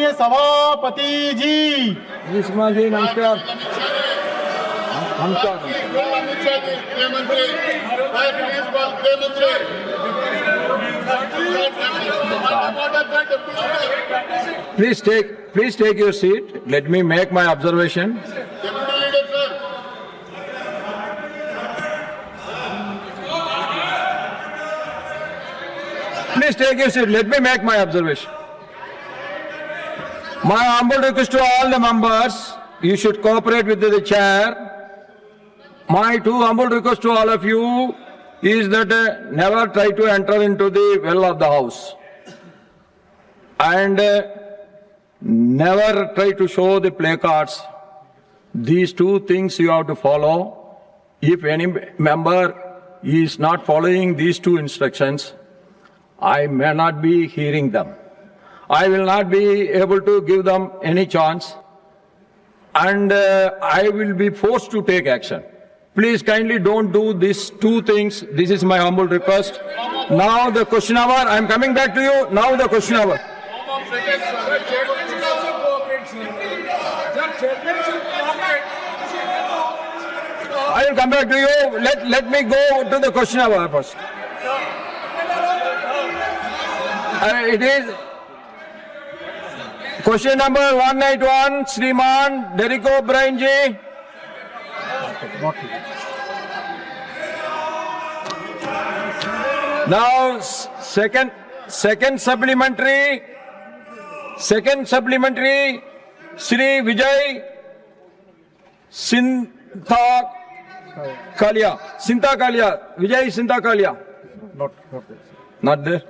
माननीय सभापति जी। विष्मा जी नमस्कार। नमस्कार। Please take your seat. Let me make my observation. Please take your seat. Let me make my observation. My humble request to all the members, you should cooperate with the chair. My two humble request to all of you is that never try to enter into the well of the house. And never try to show the placards. These two things you have to follow. If any member is not following these two instructions, I may not be hearing them. I will not be able to give them any chance, and I will be forced to take action. Please kindly don't do these two things. This is my humble request. Now the question hour. I am coming back to you. Now the question hour. I will come back to you. Let me go to the question hour first. It is question number 191, Shriman Derek O'Brien ji. Now second supplementary, Shri Vijay Sintha Kalia, Vijay Sintha Kalia. Not there.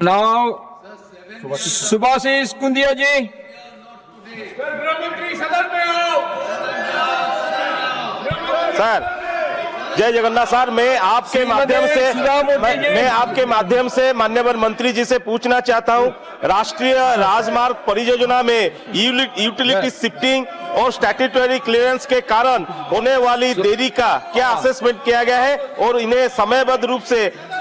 Now, Subhasis Kundia ji. Sir जय Jagannath. Sir मैं आपके माध्यम से माननीय मंत्री जी से पूछना चाहता हूं, राष्ट्रीय राजमार्ग परियोजना में यूटिलिटी शिफ्टिंग और स्टैट्यूटरी क्लियरेंस के कारण होने वाली देरी का क्या असेसमेंट किया गया है और इन्हें समयबद्ध रूप से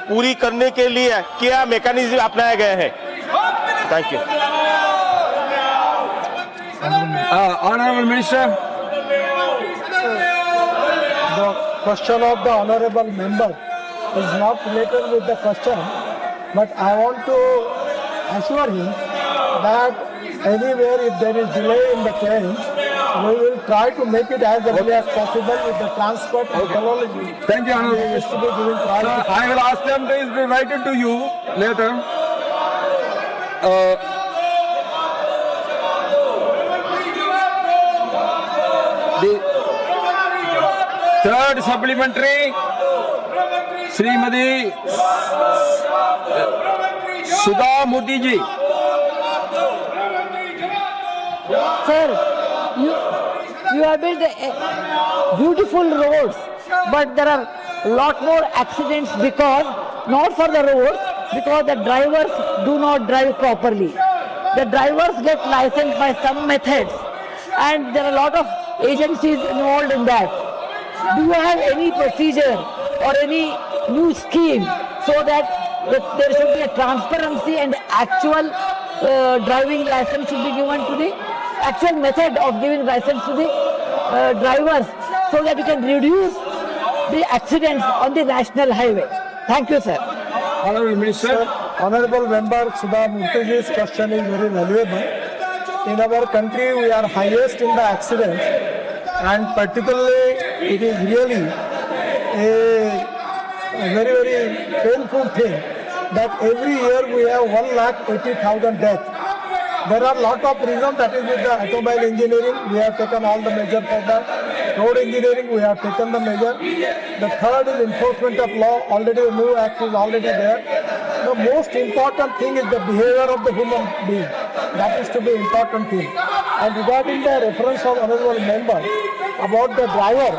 पूरी करने के लिए क्या मैकेनिज्म अपनाया गया है? Thank you. Honorable Minister. The question of the honorable member is not related with the question, but I want to assure him that anywhere if there is delay in the claims, we will try to make it as early as possible with the transport and technology. Thank you, Honorable Minister. I will ask them to be written to you later. The third supplementary, Srimati Sudha Murthy ji. Sir, you have built beautiful roads, but there are a lot more accidents because, not for the roads, because the drivers do not drive properly. The drivers get licensed by some methods, and there are a lot of agencies involved in that. Do you have any procedure or any new scheme so that there should be a transparency and actual driving license should be given to the actual method of giving license to the drivers so that we can reduce the accidents on the national highway? Thank you, sir. Honorable Minister. Honorable member Sudha Murthy's question is very valuable. In our country, we are highest in the accidents, and particularly it is really a very, very painful thing that every year we have 1,80,000 deaths. There are a lot of reasons. That is with the automobile engineering, we have taken all the measures for that. Road engineering, we have taken the measure. The third is enforcement of law. Already a new act is already there. The most important thing is the behavior of the human being. That is to be important thing. And regarding the reference of honorable member about the driver,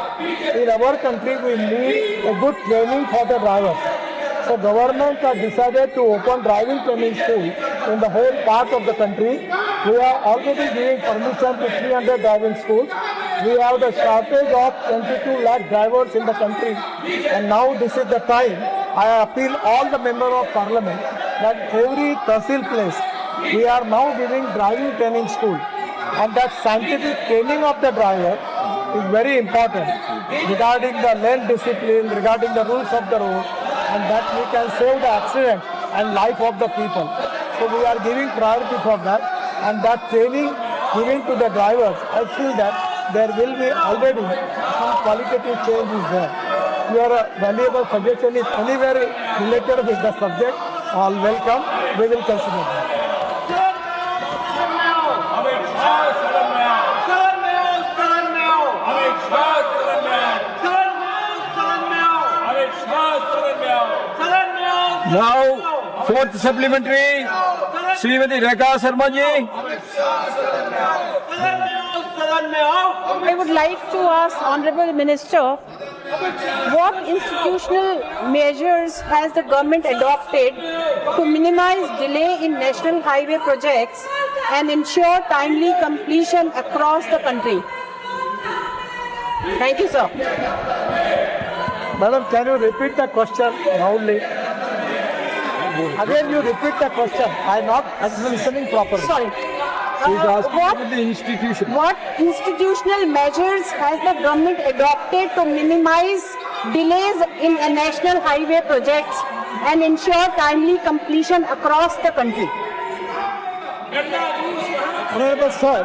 in our country we need a good training for the driver. So government has decided to open driving training school in the whole part of the country. We are already giving permission to 300 driving schools. We have the shortage of 22 lakh drivers in the country, and now this is the time. I appeal all the members of parliament that every tahsil place, we are now giving driving training school, and that scientific training of the driver is very important regarding the lane discipline, regarding the rules of the road, and that we can save the accident and life of the people. So we are giving priority for that, and that training given to the drivers, I feel that there will be already some qualitative changes there. Your valuable suggestion is anywhere related with the subject, all welcome. We will consider that. Now, fourth supplementary, Srimati Rekha Sharma ji. I would like to ask Honorable Minister, what institutional measures has the government adopted to minimize delay in national highway projects and ensure timely completion across the country? Thank you, sir. Madam, can you repeat the question loudly? Again, you repeat the question. I am not listening properly. Sorry. What institutional measures has the government adopted to minimize delays in national highway projects and ensure timely completion across the country? Honorable sir,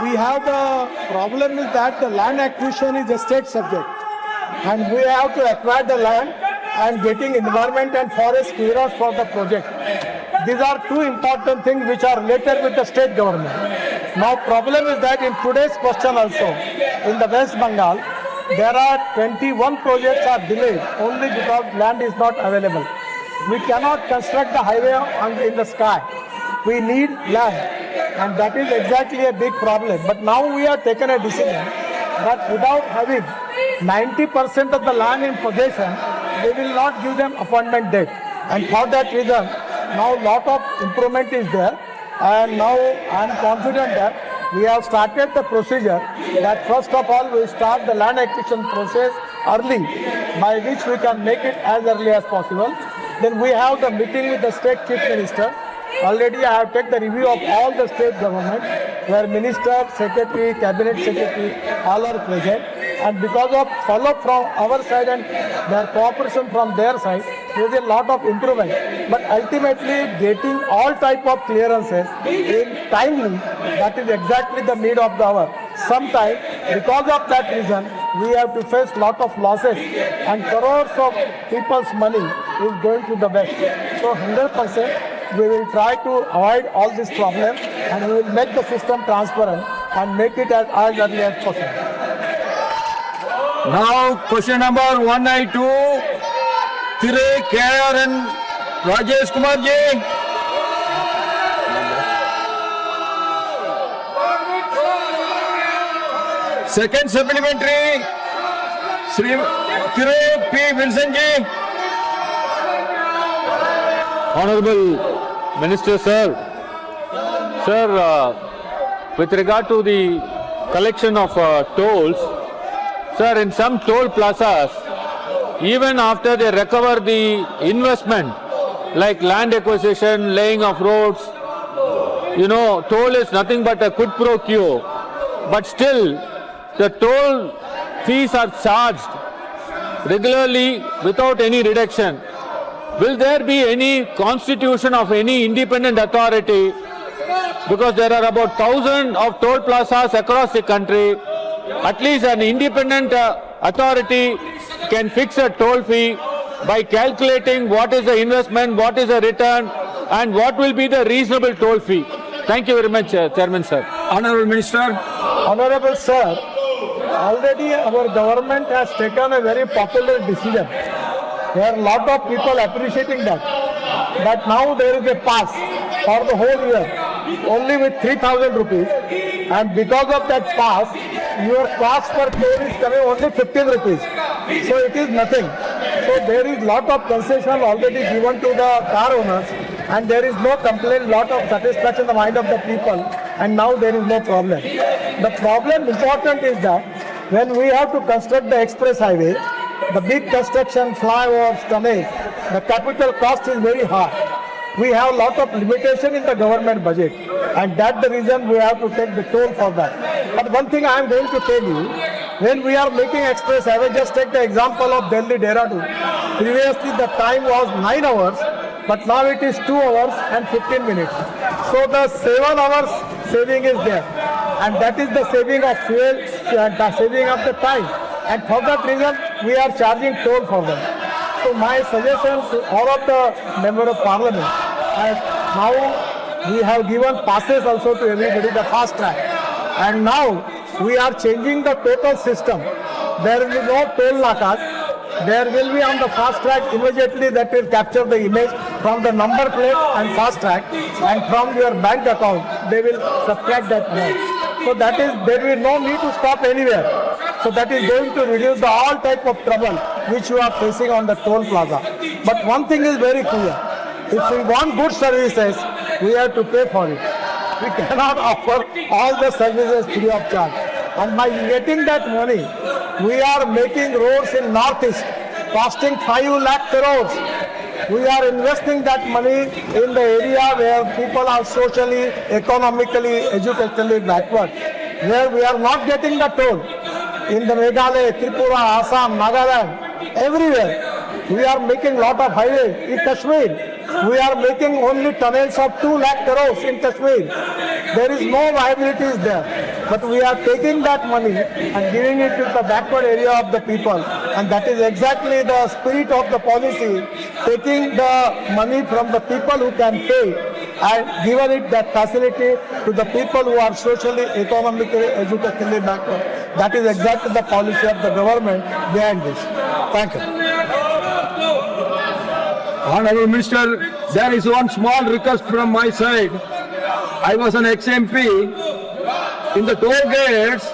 we have the problem is that the land acquisition is a state subject, and we have to acquire the land and getting environment and forest clearance for the project. These are two important things which are related with the state government. Now problem is that in today's question also, in the West Bengal, there are 21 projects are delayed only because land is not available. We cannot construct the highway in the sky. We need land, and that is exactly a big problem. But now we have taken a decision that without having 90% of the land in possession, we will not give them appointment date. And for that reason, now lot of improvement is there, and now I am confident that we have started the procedure that first of all we start the land acquisition process early, by which we can make it as early as possible. Then we have the meeting with the state chief minister. Already I have taken the review of all the state government, where minister, secretary, cabinet secretary, all are present. And because of follow-up from our side and their cooperation from their side, there is a lot of improvement. But ultimately, getting all type of clearances in timely, that is exactly the need of the hour. Sometimes, because of that reason, we have to face lot of losses, and crores of people's money is going to the west. So 100%, we will try to avoid all this problem, and we will make the system transparent and make it as early as possible. Now, question number 192, Thiru KR and Rajesh Kumar ji. Second supplementary, Sri Thiru P. Wilson ji. Honorable Minister, sir. Sir, with regard to the collection of tolls, sir, in some toll plazas, even after they recover the investment, like land acquisition, laying of roads, toll is nothing but a quid pro quo. But still, the toll fees are charged regularly without any reduction. Will there be any constitution of any independent authority? Because there are about 1,000 of toll plazas across the country. At least an independent authority can fix a toll fee by calculating what is the investment, what is the return, and what will be the reasonable toll fee. Thank you very much, Chairman, sir. Honorable Minister. Honorable sir, already our government has taken a very popular decision. There are a lot of people appreciating that. But now there is a pass for the whole year, only with 3,000 rupees. And because of that pass, your cost per toll is coming only 15 rupees. So it is nothing. So there is lot of concession already given to the car owners, and there is no complaint, lot of satisfaction in the mind of the people, and now there is no problem. The problem important is that when we have to construct the express highway, the big construction, flyovers, tunnels, the capital cost is very high. we have lot of limitation in the government budget, and that's the reason we have to take the toll for that. But one thing I am going to tell you, when we are making express highway, just take the example of Delhi Dehradun. Previously the time was 9 hours, but now it is 2 hours and 15 minutes. So the 7 hours saving is there, and that is the saving of fuel and the saving of the time. And for that reason, we are charging toll for them. So my suggestion to all of the member of parliament, as now we have given passes also to everybody, the fast track, and now we are changing the total system. There will be no toll nakas. There will be on the fast track immediately that will capture the image from the number plate and fast track, and from your bank account they will subtract that amount. So that is, there will be no need to stop anywhere. So that is going to reduce the all type of trouble which you are facing on the toll plaza. But one thing is very clear: if we want good services, we have to pay for it. We cannot offer all the services free of charge. And by getting that money, we are making roads in Northeast costing 5 lakh crores. We are investing that money in the area where people are socially, economically, educationally backward, where we are not getting the toll. In the Meghalaya, Tripura, Assam, Nagaland, everywhere, we are making lot of highways. In Kashmir, we are making only tunnels of 2 lakh crores in Kashmir. There is no viability there. But we are taking that money and giving it to the backward area of the people. And that is exactly the spirit of the policy, taking the money from the people who can pay and giving it that facility to the people who are socially, economically, educationally backward. That is exactly the policy of the government behind this. Thank you. Honorable Minister, there is one small request from my side. I was an ex-MP. In the toll gates,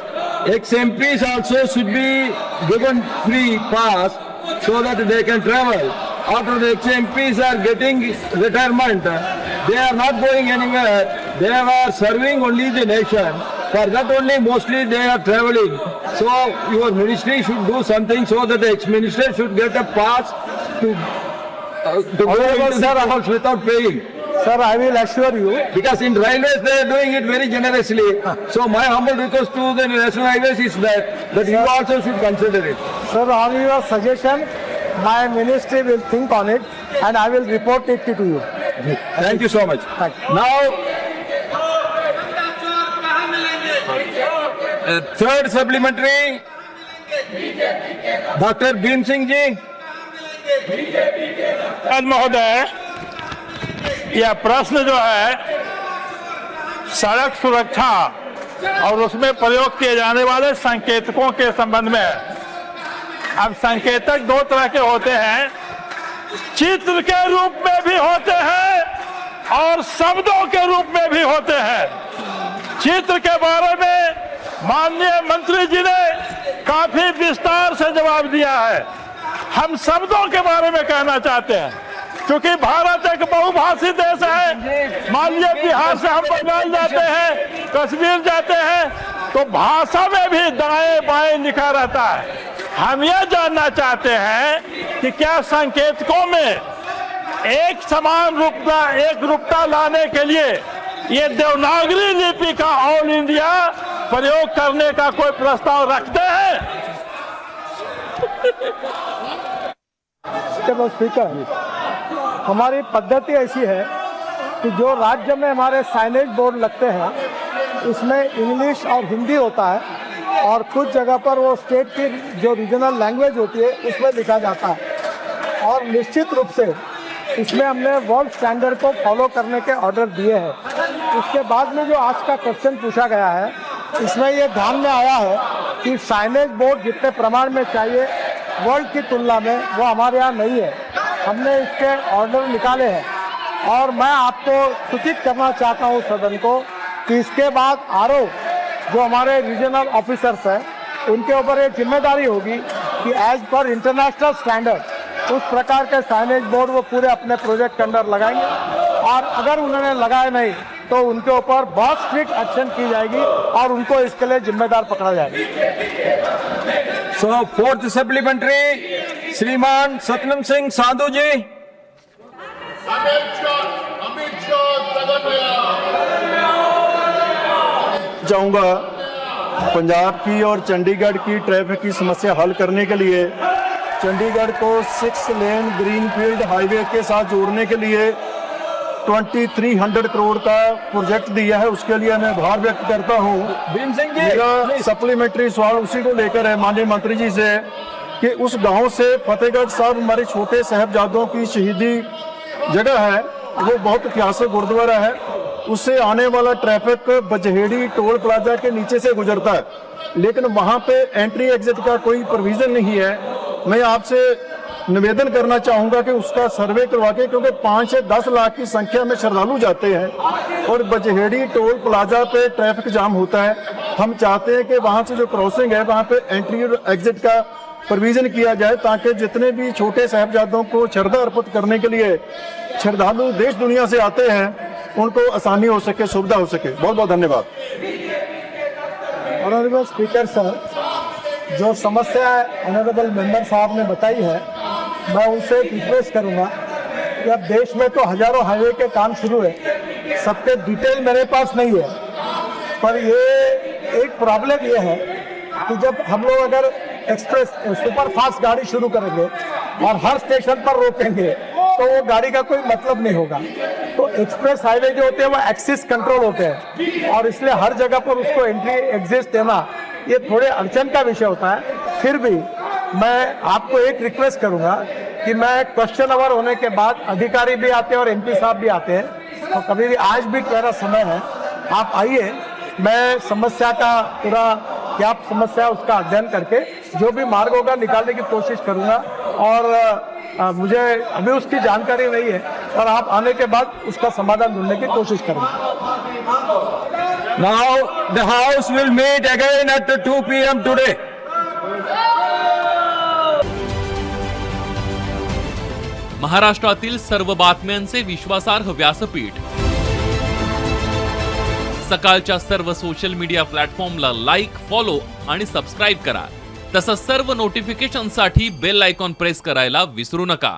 ex-MPs also should be given free pass so that they can travel. After the ex-MPs are getting retirement, they are not going anywhere. They are serving only the nation. For that only mostly they are traveling. So your ministry should do something so that the ex-minister should get a pass to go into the house without paying. Sir, I will assure you. Because in railways they are doing it very generously. So my humble request to the national highways is that you also should consider it. Sir, on your suggestion, my ministry will think on it and I will report it to you. Thank you so much. Thank you. Now, third supplementary, Dr. Bhim Singh ji. महोदय, यह प्रश्न जो है सड़क सुरक्षा और उसमें प्रयोग किए जाने वाले संकेतकों के संबंध में है। अब संकेतक दो तरह के होते हैं, चित्र के रूप में भी होते हैं और शब्दों के रूप में भी होते हैं। चित्र के बारे में माननीय मंत्री जी ने काफी विस्तार से जवाब दिया है। हम शब्दों के बारे में कहना चाहते हैं, क्योंकि भारत एक बहुभाषी देश है। मान लीजिए बिहार से हम बंगाल जाते हैं, कश्मीर जाते हैं, तो भाषा में भी दाएं बाएं लिखा रहता है। हम यह जानना चाहते हैं कि क्या संकेतकों में एक समान रूपता लाने के लिए ये देवनागरी लिपि का ऑल इंडिया प्रयोग करने का कोई प्रस्ताव रखते हैं? स्पीकर, हमारी पद्धति ऐसी है कि जो राज्य में हमारे साइनेज बोर्ड लगते हैं उसमें इंग्लिश और हिंदी होता है और कुछ जगह पर वो स्टेट की जो रीजनल लैंग्वेज होती है उसमें लिखा जाता है। और निश्चित रूप से इसमें हमने वर्ल्ड स्टैंडर्ड को फॉलो करने के ऑर्डर दिए हैं। उसके बाद में जो आज का क्वेश्चन पूछा गया है, इसमें ये ध्यान में आया है कि साइनेज बोर्ड जितने प्रमाण में चाहिए वर्ल्ड की तुलना में वो हमारे यहाँ नहीं है। हमने इसके ऑर्डर निकाले हैं और मैं आपको सूचित करना चाहता हूँ सदन को कि इसके बाद आरोप जो हमारे रीजनल ऑफिसर्स हैं उनके ऊपर ये जिम्मेदारी होगी कि एज पर इंटरनेशनल स्टैंडर्ड उस प्रकार के साइनेज बोर्ड वो पूरे अपने प्रोजेक्ट के अंदर लगाएंगे और अगर उन्होंने लगाए नहीं तो उनके ऊपर बहुत स्ट्रिक्ट एक्शन की जाएगी और उनको इसके लिए जिम्मेदार पकड़ा जाएगा। So, fourth supplementary, Shriman Satnam Singh Sadhu ji. चाहूँगा पंजाब की और चंडीगढ़ की ट्रैफिक की समस्या हल करने के लिए चंडीगढ़ को 6 लेन ग्रीनफील्ड हाईवे के साथ जोड़ने के लिए 2300 करोड़ का प्रोजेक्ट दिया है। उसके लिए मैं आभार व्यक्त करता हूँ। भीम सिंह जी, मेरा सप्लीमेंट्री सवाल उसी को लेकर है माननीय मंत्री जी से कि उस गांव से फतेहगढ़ साहब हमारे छोटे साहबजादों की शहीदी जगह है, वो बहुत ऐतिहासिक गुरुद्वारा है, उससे आने वाला ट्रैफिक बजहेड़ी टोल प्लाजा के नीचे से गुजरता है, लेकिन वहां पे एंट्री एग्जिट का कोई प्रोविजन नहीं है। मैं आपसे निवेदन करना चाहूंगा कि उसका सर्वे करवा के, क्योंकि 5 से 10 लाख की संख्या में श्रद्धालु जाते हैं और बजहेड़ी टोल प्लाजा पे ट्रैफिक जाम होता है। हम चाहते हैं कि वहां से जो क्रॉसिंग है वहां पे एंट्री और एग्जिट का प्रोविजन किया जाए, ताकि जितने भी छोटे साहबजादों को श्रद्धा अर्पित करने के लिए श्रद्धालु देश दुनिया से आते हैं उनको आसानी हो सके, सुविधा हो सके। बहुत बहुत धन्यवाद। ऑनरेबल स्पीकर सर, जो समस्या ऑनरेबल मेंबर साहब ने बताई है, मैं उनसे एक रिक्वेस्ट करूंगा कि अब देश में तो हजारों हाईवे के काम शुरू है, सबके डिटेल मेरे पास नहीं है, पर ये एक प्रॉब्लम ये है कि जब हम लोग अगर एक्सप्रेस सुपर फास्ट गाड़ी शुरू करेंगे और हर स्टेशन पर रोकेंगे तो वो गाड़ी का कोई मतलब नहीं होगा। तो एक्सप्रेस हाईवे जो होते हैं वो एक्सिस कंट्रोल होते हैं और इसलिए हर जगह पर उसको एंट्री एग्जिट देना ये थोड़े अड़चन का विषय होता है। फिर भी मैं आपको एक रिक्वेस्ट करूंगा कि मैं क्वेश्चन आवर होने के बाद अधिकारी भी आते हैं और एमपी साहब भी आते हैं, तो कभी भी आज भी मेरा समय है, आप आइए, मैं समस्या का पूरा क्या समस्या उसका अध्ययन करके जो भी मार्ग होगा निकालने की कोशिश करूंगा। और मुझे अभी उसकी जानकारी नहीं है, और आप आने के बाद उसका समाधान ढूंढने की कोशिश करूंगा। now the house will meet again at 2 p.m. today. महाराष्ट्रातील सर्व बातम्यांचे विश्वासार्ह व्यासपीठ, सकाळच्या सर्व सोशल मीडिया प्लॅटफॉर्मला लाईक, फॉलो आणि सबस्क्राईब करा. तसंच सर्व नोटिफिकेशनसाठी बेल आयकॉन प्रेस करायला विसरू नका.